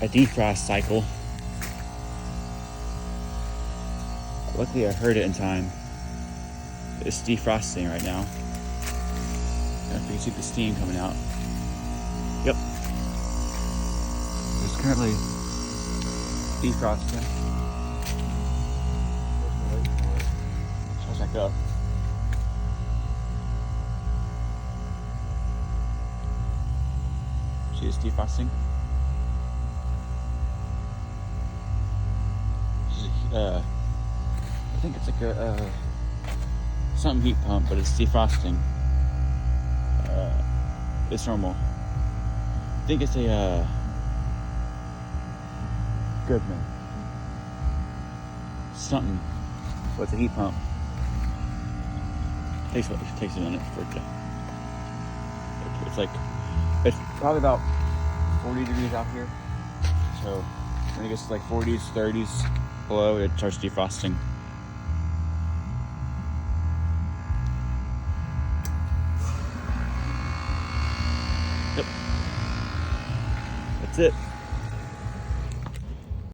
a defrost cycle. Luckily I heard it in time. It's defrosting right now. I don't know if you can see the steam coming out. Yep. It's currently defrosting. How's that go? See it's defrosting? I think it's like a something heat pump, but it's defrosting. It's normal. I think it's a Goodman. Something. So it's a heat pump. It takes a minute for it to. It's probably about 40 degrees out here. So when it gets to like 40s, 30s below, it starts defrosting. Yep. That's it.